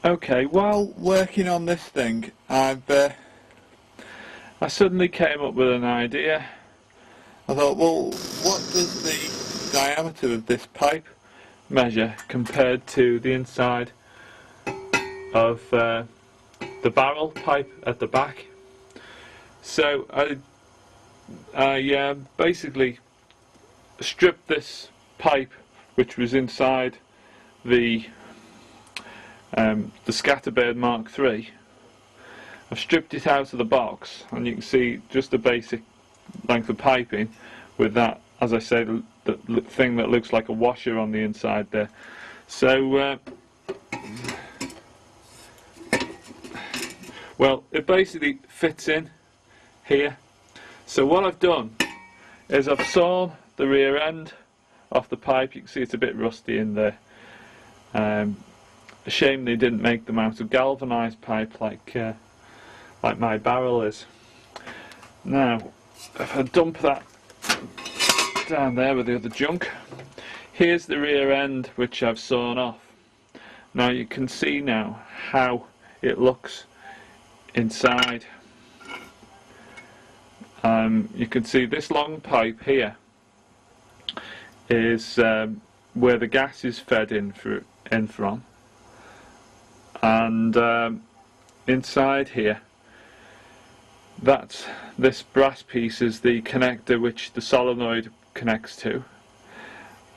Okay, while working on this thing, I suddenly came up with an idea. I thought, well, what does the diameter of this pipe measure compared to the inside of the barrel pipe at the back? So I basically stripped this pipe, which was inside the Scatterbird Mark III. I've stripped it out of the box, and you can see just the basic length of piping with that, as I say, the thing that looks like a washer on the inside there. So well, it basically fits in here. So what I've done is I've sawn the rear end off the pipe. You can see it's a bit rusty in there. A shame they didn't make them out of galvanised pipe like my barrel is. Now, if I dump that down there with the other junk, here's the rear end which I've sawn off. Now you can see now how it looks inside. You can see this long pipe here is where the gas is fed in from, and inside here, this brass piece is the connector which the solenoid connects to,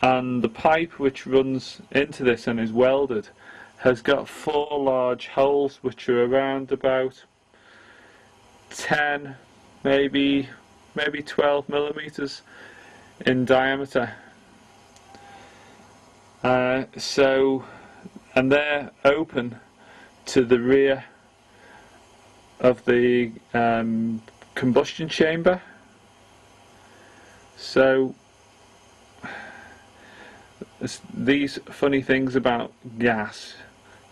and the pipe which runs into this and is welded has got 4 large holes which are around about 10, maybe 12 millimeters in diameter. And they're open to the rear of the combustion chamber. So these funny things about gas,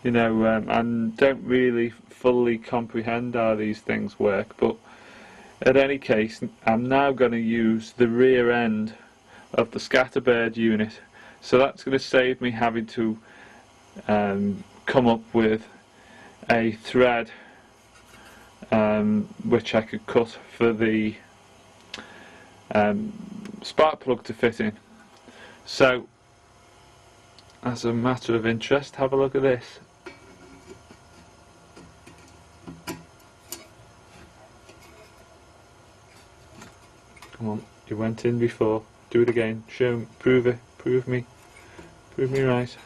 you know, and don't really fully comprehend how these things work, but in any case, I'm now going to use the rear end of the Scatterbird unit, so that's going to save me having to come up with a thread which I could cut for the spark plug to fit in. So, as a matter of interest, have a look at this. Come on, you went in before. Do it again. Show me, prove it. Prove me right.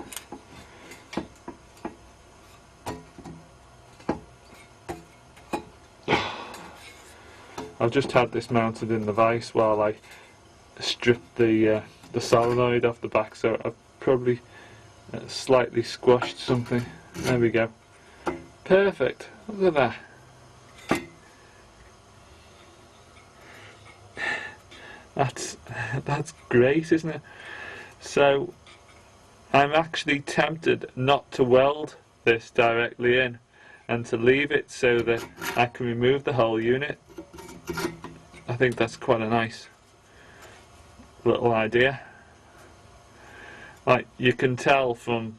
I've just had this mounted in the vise while I stripped the solenoid off the back, so I've probably slightly squashed something. There we go. Perfect. Look at that. That's great, isn't it? So I'm actually tempted not to weld this directly in and to leave it so that I can remove the whole unit. I think that's quite a nice little idea. Like, you can tell from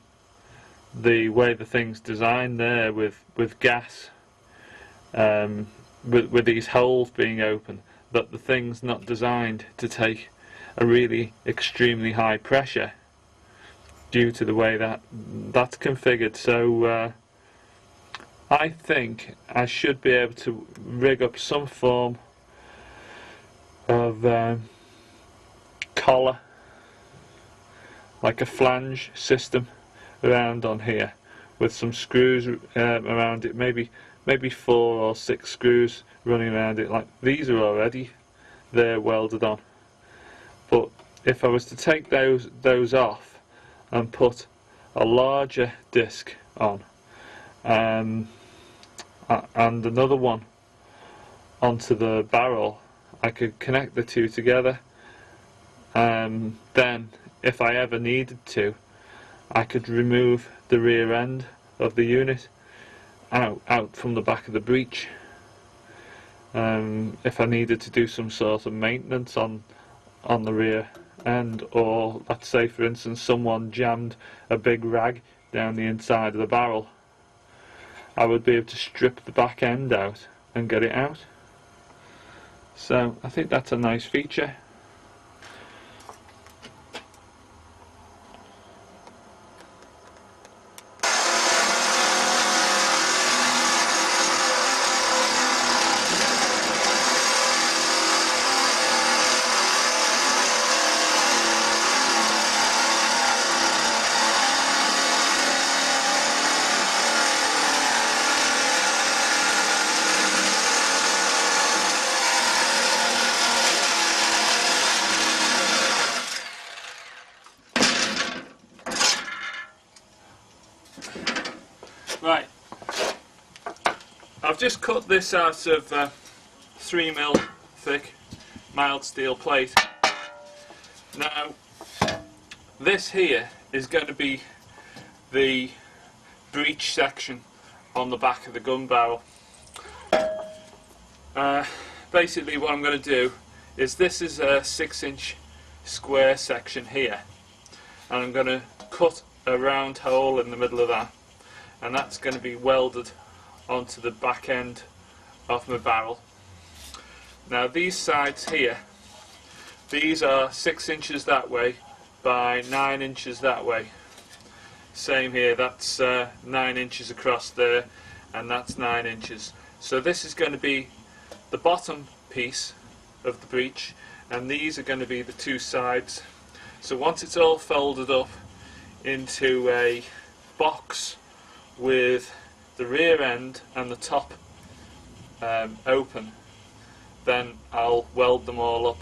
the way the thing's designed there with gas, with these holes being open, that the thing's not designed to take a really extremely high pressure due to the way that's configured. So I think I should be able to rig up some form of collar, like a flange system around on here, with some screws around it, maybe 4 or 6 screws running around it. Like these are already there welded on, but if I was to take those off and put a larger disc on and another one onto the barrel, I could connect the two together, and then if I ever needed to, I could remove the rear end of the unit out from the back of the breech. If I needed to do some sort of maintenance on the rear end, or let's say for instance someone jammed a big rag down the inside of the barrel, I would be able to strip the back end out and get it out. So I think that's a nice feature. Right, I've just cut this out of 3mm thick mild steel plate. Now this here is going to be the breech section on the back of the gun barrel. Basically what I'm going to do is, this is a 6-inch square section here, and I'm going to cut a round hole in the middle of that, and that's going to be welded onto the back end of my barrel. Now these sides here, these are 6 inches that way by 9 inches that way. Same here, that's 9 inches across there, and that's 9 inches. So this is going to be the bottom piece of the breech, and these are going to be the two sides. So once it's all folded up into a box with the rear end and the top open, then I'll weld them all up.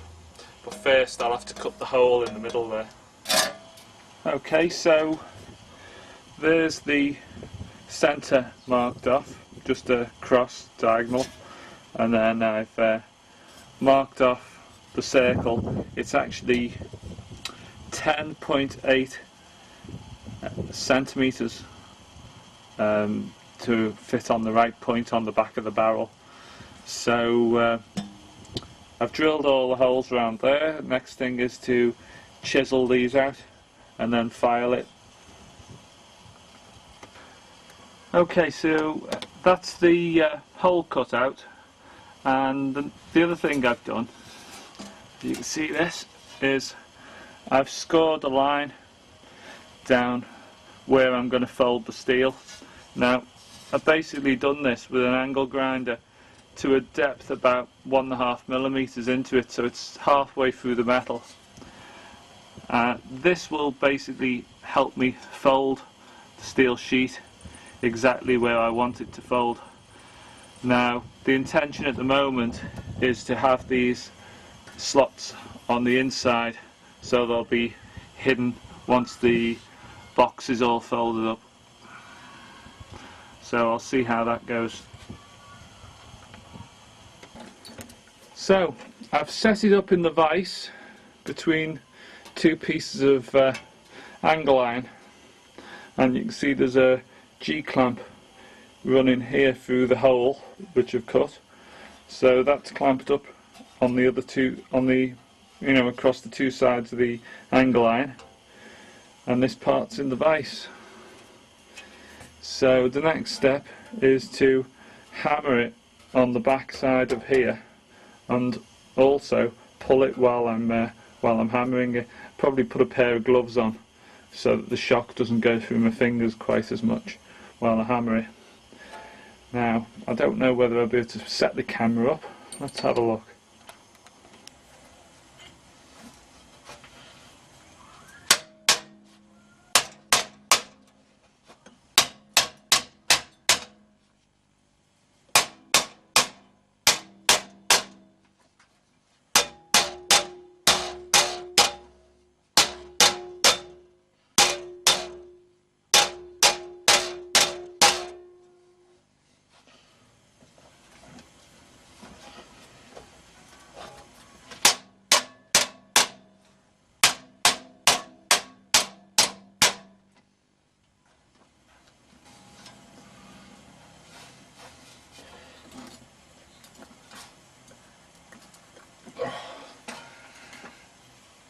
But first I'll have to cut the hole in the middle there. Okay, so there's the centre marked off, just a cross diagonal, and then I've marked off the circle. It's actually 10.8 centimetres to fit on the right point on the back of the barrel. So I've drilled all the holes around there. Next thing is to chisel these out and then file it. Okay, so that's the hole cut out, and the other thing I've done, you can see this, is I've scored a line down where I'm going to fold the steel. Now I've basically done this with an angle grinder to a depth about 1.5mm into it, so it's halfway through the metal. This will basically help me fold the steel sheet exactly where I want it to fold. Now the intention at the moment is to have these slots on the inside, so they'll be hidden once the box is all folded up. So I'll see how that goes. So I've set it up in the vise between two pieces of angle iron, and you can see there's a G-clamp running here through the hole which I've cut. So that's clamped up on the other two, on the, across the two sides of the angle iron, and this part's in the vise. So the next step is to hammer it on the back side of here, and also pull it while I'm hammering it. Probably put a pair of gloves on so that the shock doesn't go through my fingers quite as much while I hammer it. Now I don't know whether I'll be able to set the camera up. Let's have a look.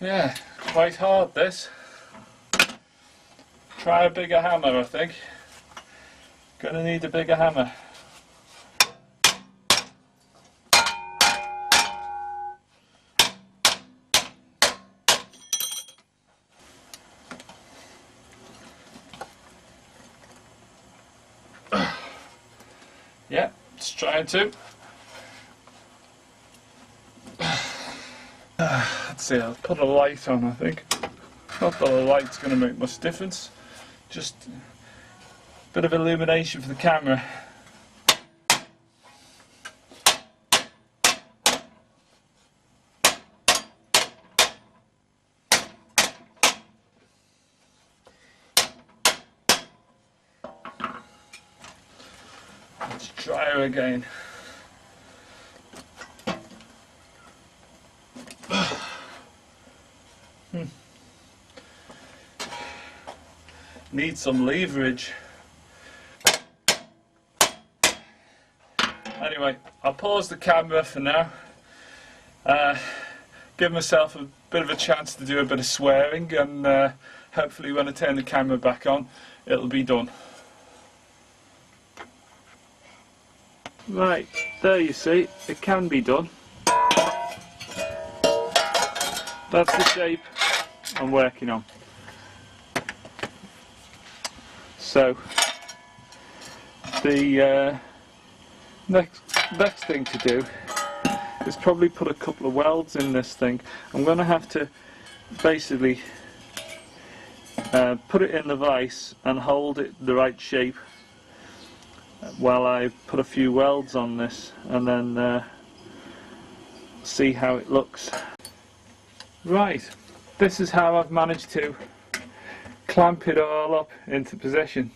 Yeah, quite hard this. Try a bigger hammer, I think. Gonna need a bigger hammer. Yeah, it's trying to. Let's see, I'll put a light on, I think. Not that a light's going to make much difference, just a bit of illumination for the camera. Let's try her again. Need some leverage. Anyway, I'll pause the camera for now. Give myself a bit of a chance to do a bit of swearing, and hopefully when I turn the camera back on, it'll be done. Right, there you see, it can be done. That's the shape I'm working on. So the next thing to do is probably put a couple of welds in this thing. I'm going to have to basically put it in the vise and hold it the right shape while I put a few welds on this, and then see how it looks. Right, this is how I've managed to clamp it all up into position.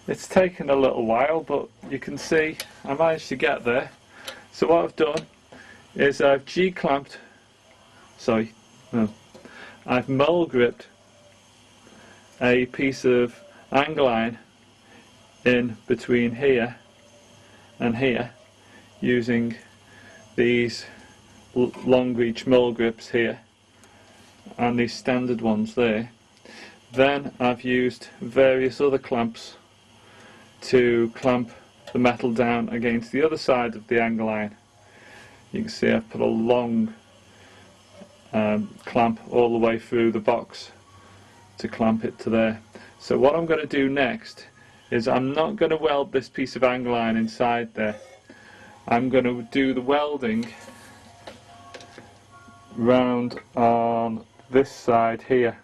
It's taken a little while, but you can see I managed to get there. So what I've done is I've I've mole gripped a piece of angle iron in between here and here using these long reach mole grips here and these standard ones there. Then I've used various other clamps to clamp the metal down against the other side of the angle iron. You can see I've put a long clamp all the way through the box to clamp it to there. So what I'm going to do next is I'm not going to weld this piece of angle iron inside there. I'm going to do the welding round on this side here.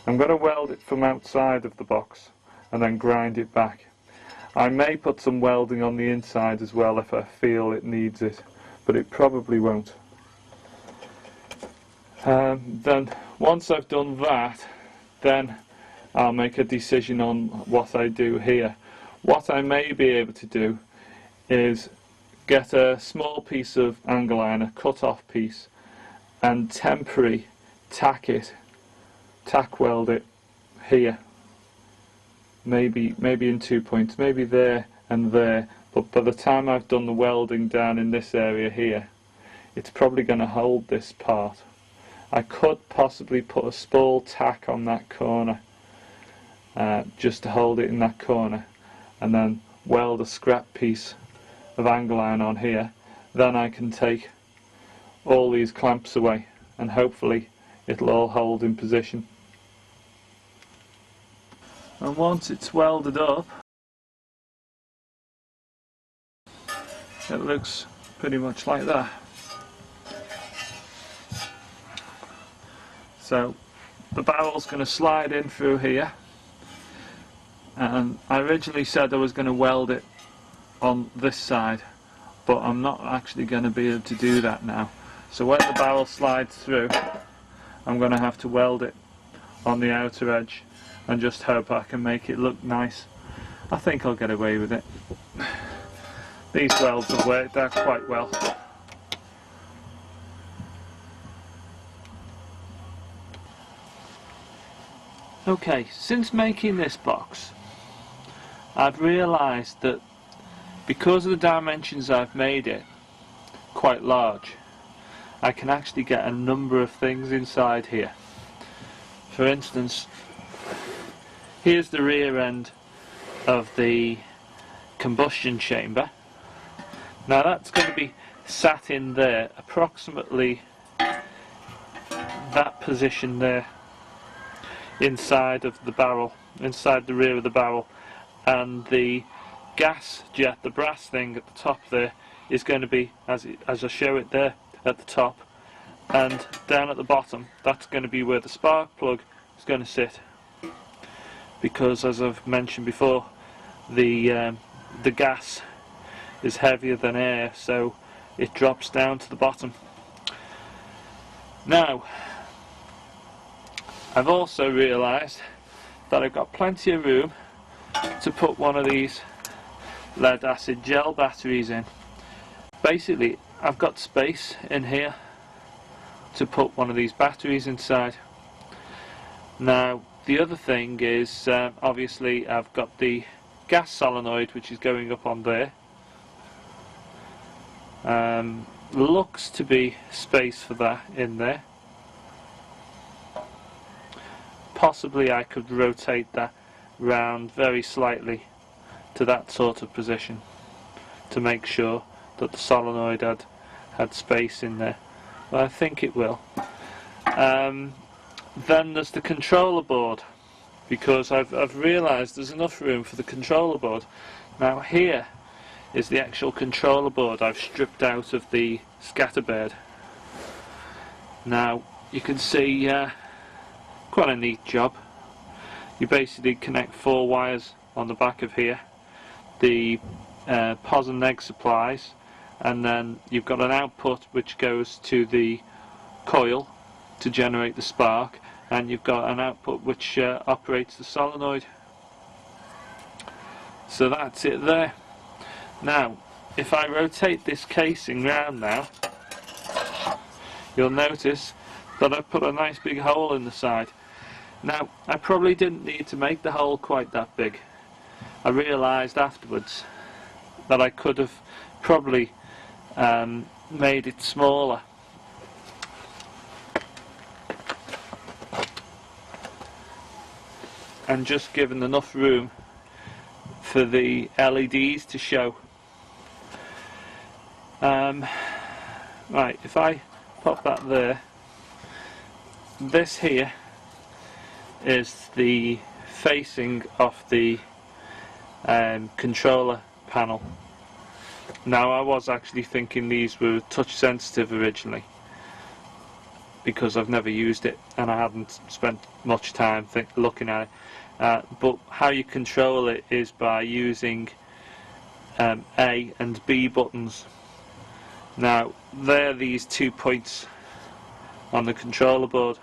I'm going to weld it from outside of the box and then grind it back. I may put some welding on the inside as well if I feel it needs it, but it probably won't. Then once I've done that, then I'll make a decision on what I do here. What I may be able to do is get a small piece of angle iron, a cut off piece, and temporary tack weld it here, maybe in 2 points, maybe there and there, but by the time I've done the welding down in this area here, it's probably going to hold this part. I could possibly put a small tack on that corner just to hold it in that corner, and then weld a scrap piece of angle iron on here. Then I can take all these clamps away and hopefully it'll all hold in position. And once it's welded up, it looks pretty much like that. So the barrel's going to slide in through here, and I originally said I was going to weld it on this side, but I'm not actually going to be able to do that now. So when the barrel slides through, I'm going to have to weld it on the outer edge and just hope I can make it look nice. I think I'll get away with it. These welds have worked out quite well. Okay, since making this box, I've realised that because of the dimensions I've made it quite large, I can actually get a number of things inside here. For instance, here's the rear end of the combustion chamber. Now that's going to be sat in there, approximately that position there, inside of the barrel, inside the rear of the barrel, and the gas jet, the brass thing at the top there, is going to be, as I show it there, at the top, and down at the bottom, that's going to be where the spark plug is going to sit, because as I've mentioned before, the gas is heavier than air, so it drops down to the bottom. Now, I've also realised that I've got plenty of room to put one of these lead acid gel batteries in. Basically, I've got space in here to put one of these batteries inside. Now, the other thing is, obviously I've got the gas solenoid which is going up on there. Looks to be space for that in there. Possibly I could rotate that round very slightly to that sort of position to make sure that the solenoid had space in there. But I think it will. Then there's the controller board, because I've realised there's enough room for the controller board. Now here is the actual controller board I've stripped out of the scatterbird. Now you can see quite a neat job. You basically connect 4 wires on the back of here, the pos and neg supplies, and then you've got an output which goes to the coil to generate the spark, and you've got an output which operates the solenoid. So that's it there. Now if I rotate this casing round now, you'll notice that I've put a nice big hole in the side. Now I probably didn't need to make the hole quite that big. I realised afterwards that I could have probably made it smaller. And just given enough room for the LEDs to show. Right, if I pop that there, this here is the facing of the controller panel. Now I was actually thinking these were touch sensitive originally, because I've never used it and I haven't spent much time looking at it. But how you control it is by using A and B buttons. Now they're these 2 points on the controller board.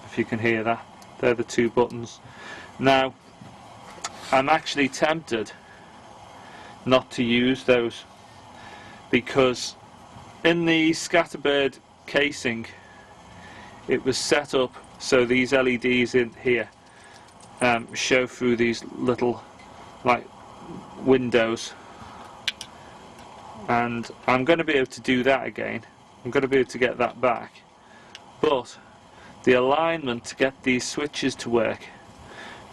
If you can hear that, they're the 2 buttons. Now I'm actually tempted not to use those, because in the scatterbird casing it was set up so these LEDs in here show through these little like windows, and I'm going to be able to do that again. I'm going to be able to get that back, but the alignment to get these switches to work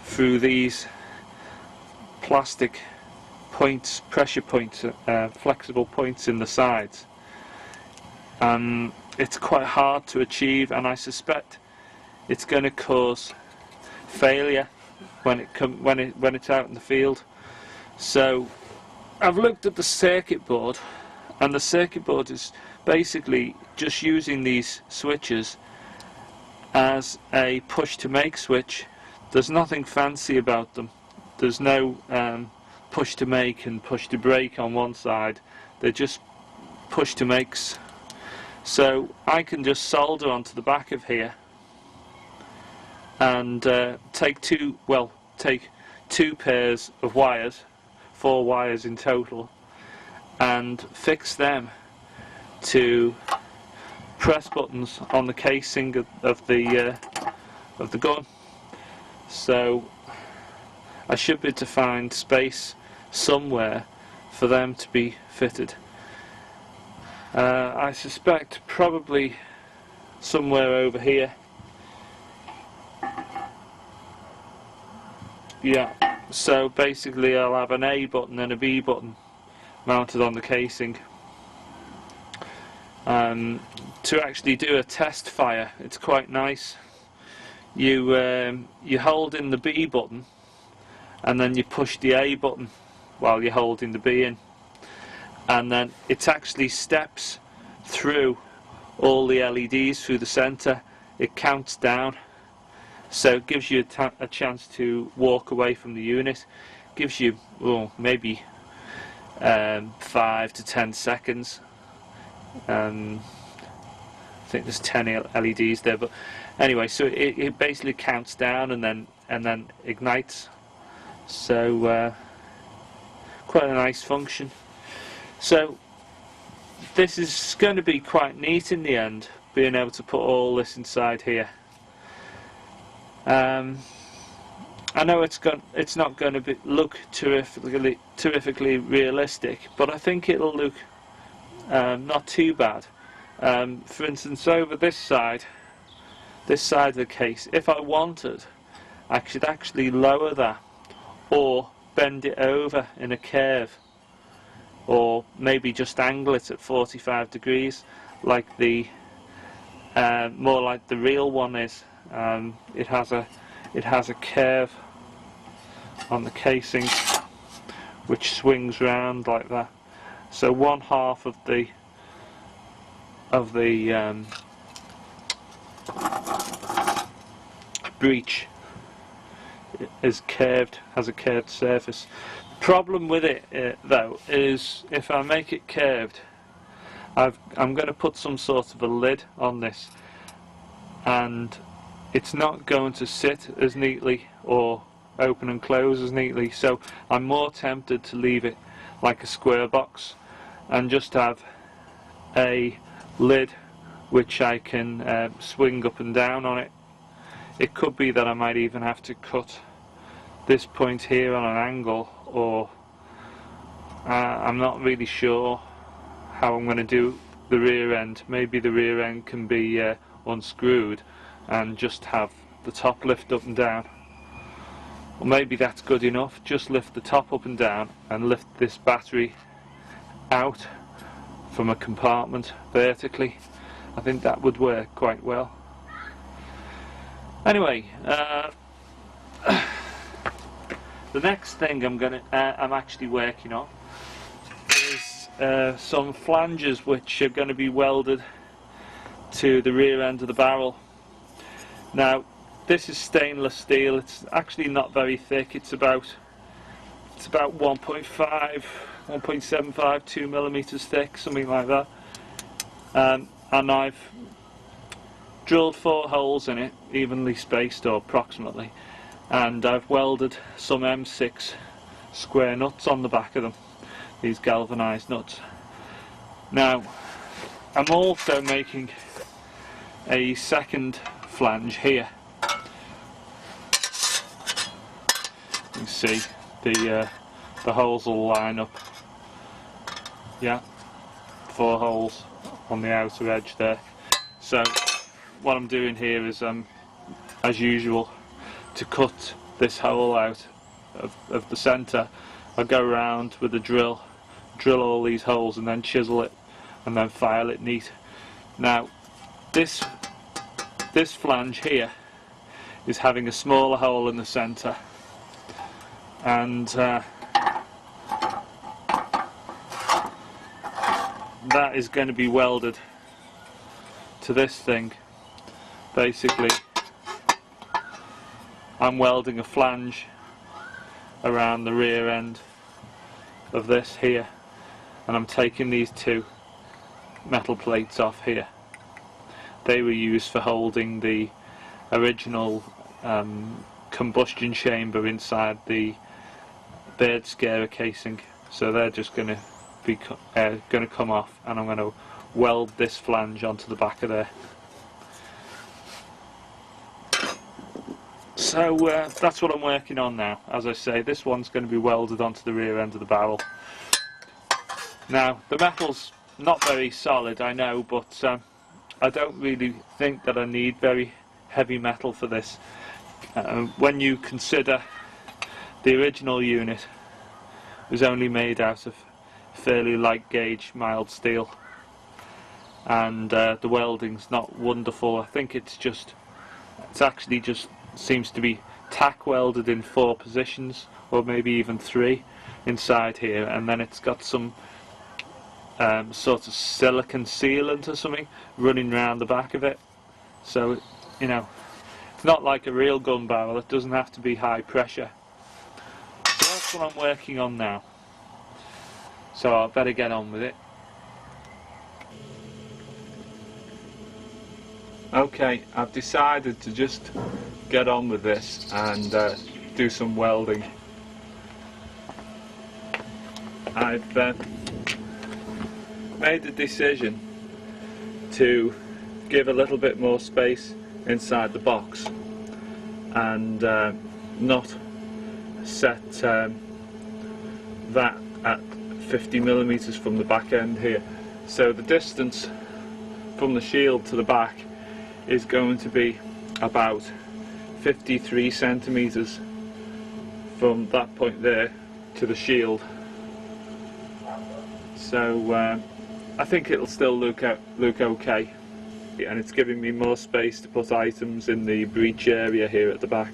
through these plastic points, pressure points, flexible points in the sides, it's quite hard to achieve, and I suspect it's going to cause failure when it's out in the field. So I've looked at the circuit board, and the circuit board is basically just using these switches as a push to make switch. There's nothing fancy about them. There's no push to make and push to break on one side. They're just push to makes. So I can just solder onto the back of here and take two pairs of wires, 4 wires in total, and fix them to press buttons on the casing of the gun. So I should be able to find space somewhere for them to be fitted. I suspect probably somewhere over here, Yeah, so basically I'll have an A button and a B button mounted on the casing. To actually do a test fire, it's quite nice. You hold in the B button and then you push the A button while you're holding the B in, and then it actually steps through all the LEDs through the centre. It counts down, so it gives you a chance to walk away from the unit. Gives you, well, maybe 5 to 10 seconds. I think there's 10 LEDs there, but anyway, so it basically counts down and then ignites. So quite a nice function. So this is going to be quite neat in the end, being able to put all this inside here. I know it's not going to look terrifically realistic, but I think it'll look not too bad. For instance, over this side of the case, if I wanted, I could actually lower that or bend it over in a curve, or maybe just angle it at 45 degrees like the more like the real one is. It has a curve on the casing which swings round like that, so one half of the breech is curved, has a curved surface. Problem with it though is if I make it curved, I'm going to put some sort of a lid on this, and it's not going to sit as neatly or open and close as neatly, so I'm more tempted to leave it like a square box and just have a lid which I can swing up and down on it. It could be that I might even have to cut this point here on an angle, or I'm not really sure how I'm going to do the rear end. Maybe the rear end can be unscrewed and just have the top lift up and down, or maybe that's good enough. Just lift the top up and down and lift this battery out from a compartment vertically. I think that would work quite well. Anyway, the next thing I'm actually working on is some flanges which are going to be welded to the rear end of the barrel. Now, this is stainless steel. It's actually not very thick. It's about 1.5, 1.75, 2 millimeters thick, something like that. And I've drilled 4 holes in it, evenly spaced or approximately, and I've welded some M6 square nuts on the back of them, these galvanized nuts. Now, I'm also making a second flange here. You can see the holes will line up. Yeah, 4 holes on the outer edge there. So what I'm doing here is, as usual, to cut this hole out of the centre, I go around with a drill all these holes and then chisel it and then file it neat. Now this flange here is having a smaller hole in the centre, and that is going to be welded to this thing. Basically, I'm welding a flange around the rear end of this here, and I'm taking these 2 metal plates off here. They were used for holding the original combustion chamber inside the bird scarer casing, so they're just going to be come off, and I'm going to weld this flange onto the back of there. So that's what I'm working on now. As I say, this one's going to be welded onto the rear end of the barrel. Now, the metal's not very solid, I know, but I don't really think that I need very heavy metal for this. When you consider The original unit was only made out of fairly light gauge mild steel, and the welding's not wonderful. I think it's actually just seems to be tack welded in 4 positions, or maybe even 3 inside here, and then it's got some sort of silicon sealant or something running around the back of it. So, you know, it's not like a real gun barrel. It doesn't have to be high pressure. So that's what I'm working on now. So I better get on with it. Okay, I've decided to just get on with this and do some welding. I've made the decision to give a little bit more space inside the box and not set that at 50mm from the back end here. So the distance from the shield to the back is going to be about 53 centimeters from that point there to the shield. So I think it'll still look okay, and it's giving me more space to put items in the breech area here at the back.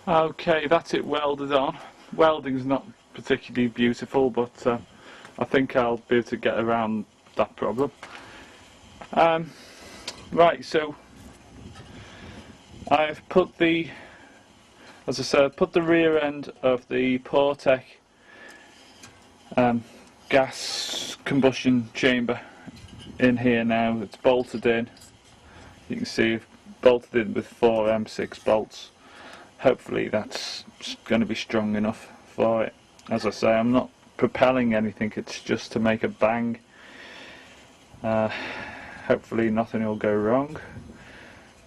Okay, that's it welded on. Welding's not particularly beautiful, but I think I'll be able to get around that problem. Right, so I've put the, as I said, put the rear end of the Portec gas combustion chamber in here now. It's bolted in. You can see I've bolted in with 4 M6 bolts. Hopefully that's going to be strong enough for it. As I say, I'm not propelling anything, it's just to make a bang. Hopefully nothing will go wrong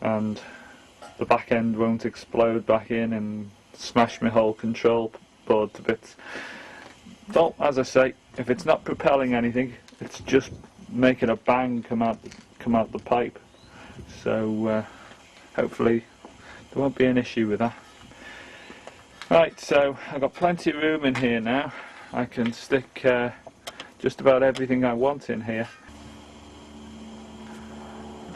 and the back end won't explode back in and smash my whole control board to bits. Well, as I say, if it's not propelling anything, it's just making a bang come out the pipe. So hopefully there won't be an issue with that. Right, so I've got plenty of room in here now. I can stick just about everything I want in here.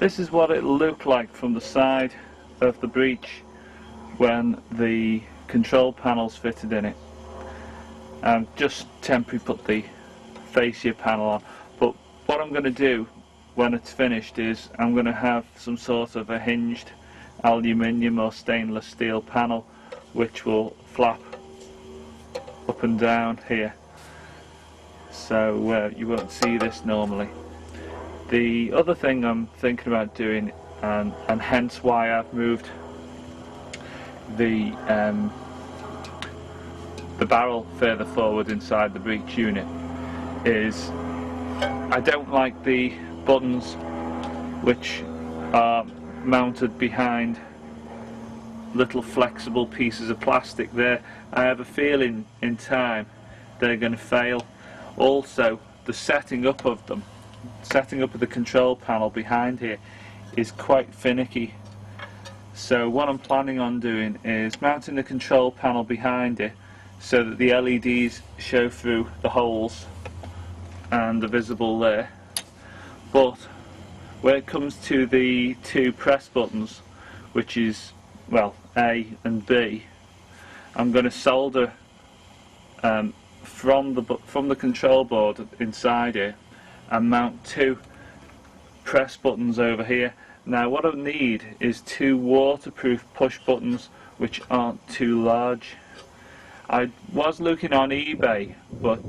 This is what it'll look like from the side of the breech when the control panel's fitted in it. Just temporarily put the fascia panel on, but what I'm going to do when it's finished is I'm going to have some sort of a hinged aluminium or stainless steel panel which will flap up and down here, so you won't see this normally. The other thing I'm thinking about doing, and hence why I've moved the barrel further forward inside the breech unit, is I don't like the buttons which are mounted behind little flexible pieces of plastic there. I have a feeling in time they're going to fail. Also, the setting up of them, setting up of the control panel behind here is quite finicky. So what I'm planning on doing is mounting the control panel behind it so that the LEDs show through the holes and are visible there. But when it comes to the 2 press buttons, which is, well, A and B, I'm going to solder from the control board inside here and mount 2 press buttons over here. Now what I need is 2 waterproof push buttons which aren't too large. I was looking on eBay, but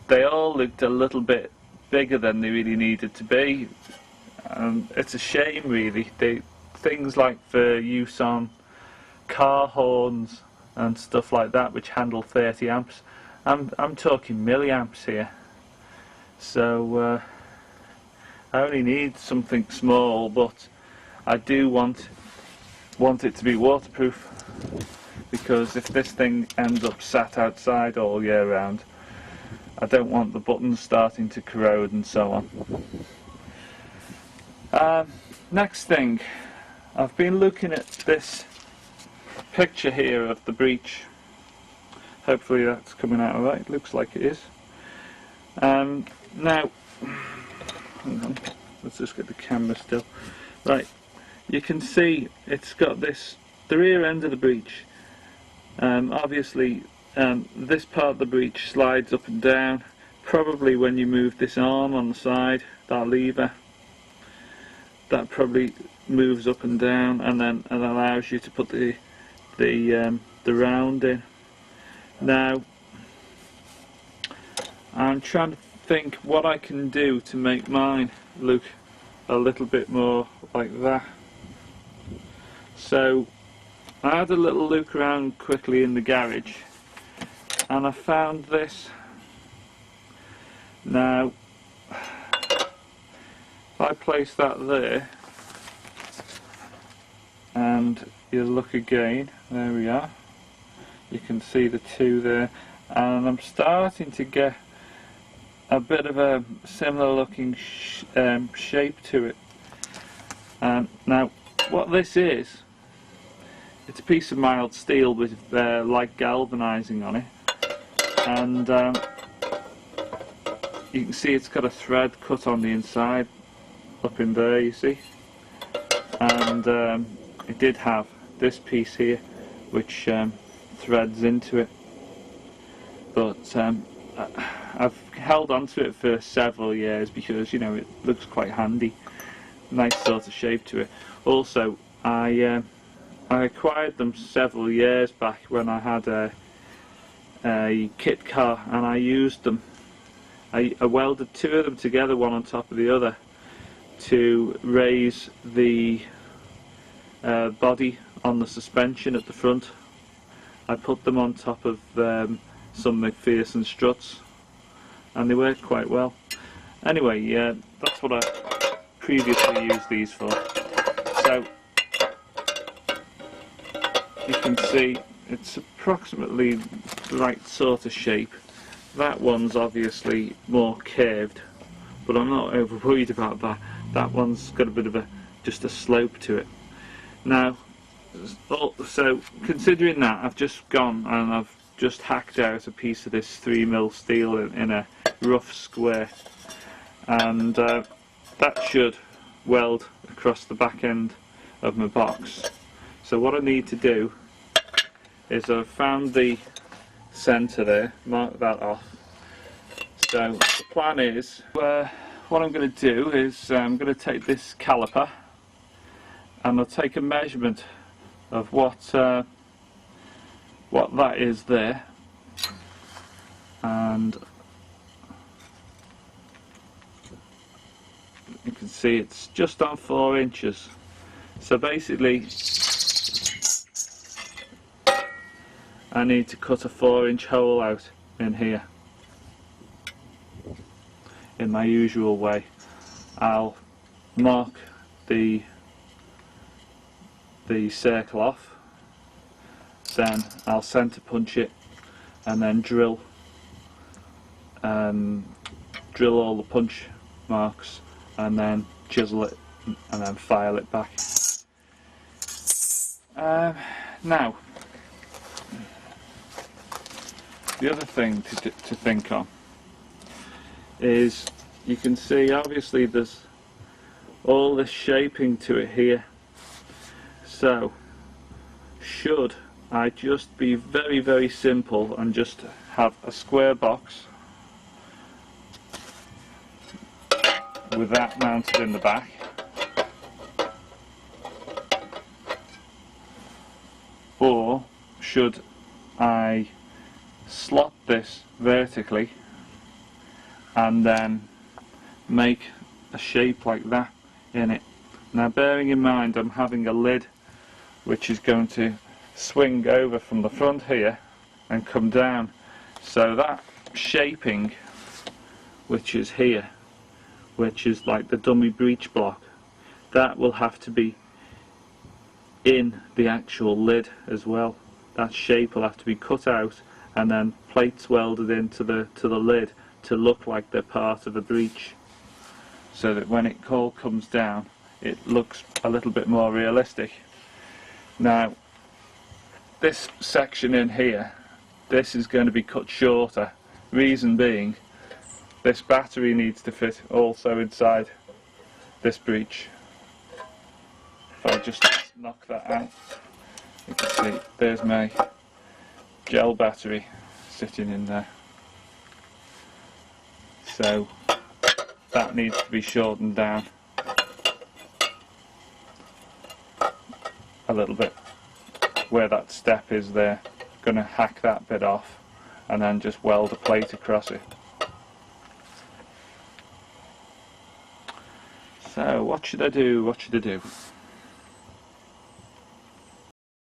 they all looked a little bit bigger than they really needed to be. It's a shame really. things like for use on car horns and stuff like that, which handle 30 amps. I'm talking milliamps here. So I only need something small, but I do want it to be waterproof, because if this thing ends up sat outside all year round, I don't want the buttons starting to corrode and so on. Next thing, I've been looking at this picture here of the breech. Hopefully that's coming out alright. Looks like it is. Now, hang on, let's just get the camera still. Right, you can see it's got the rear end of the breech. Obviously, this part of the breech slides up and down. Probably when you move this arm on the side, that lever, that probably moves up and down, and then allows you to put the round in. Now, I'm trying to think what I can do to make mine look a little bit more like that. So I had a little look around quickly in the garage, and I found this. Now, if I place that there, and you look again, there we are, you can see the two there, and I'm starting to get a bit of a similar looking shape to it. Now, what this is, it's a piece of mild steel with light galvanizing on it, and you can see it's got a thread cut on the inside up in there, you see, and it did have this piece here which threads into it, but I've held on to it for several years because, you know, it looks quite handy, nice sort of shape to it. Also, I acquired them several years back when I had a kit car, and I used them. I welded two of them together, one on top of the other, to raise the body on the suspension at the front. I put them on top of some McPherson struts, and they worked quite well. Anyway, that's what I previously used these for. So you can see it's approximately the right sort of shape. That one's obviously more curved, but I'm not over worried about that. That one's got a bit of just a slope to it. Now, so considering that, I've just gone and I've just hacked out a piece of this 3mm steel in a rough square, and that should weld across the back end of my box. So what I need to do is, I've found the centre there, mark that off. So the plan is, what I'm going to do is I'm going to take this caliper and I'll take a measurement of what that is there, and you can see it's just on 4 inches. So basically I need to cut a 4-inch hole out in here in my usual way. I'll mark the circle off, then I'll centre punch it, and then drill all the punch marks, and then chisel it, and then file it back. Now, the other thing to think on is, you can see obviously there's all this shaping to it here. So should I just be very, very simple and just have a square box with that mounted in the back, or should I slot this vertically and then make a shape like that in it Now bearing in mind I'm having a lid which is going to swing over from the front here and come down, so that shaping which is here, which is like the dummy breech block, that will have to be in the actual lid as well. That shape will have to be cut out and then plates welded into the lid to look like they're part of a breech, so that when it all comes down it looks a little bit more realistic. Now this section in here, this is going to be cut shorter, reason being this battery needs to fit also inside this breech. If I just knock that out, you can see there's my gel battery sitting in there, so that needs to be shortened down a little bit where that step is there. Going to hack that bit off and then just weld a plate across it. So what should I do? What should I do?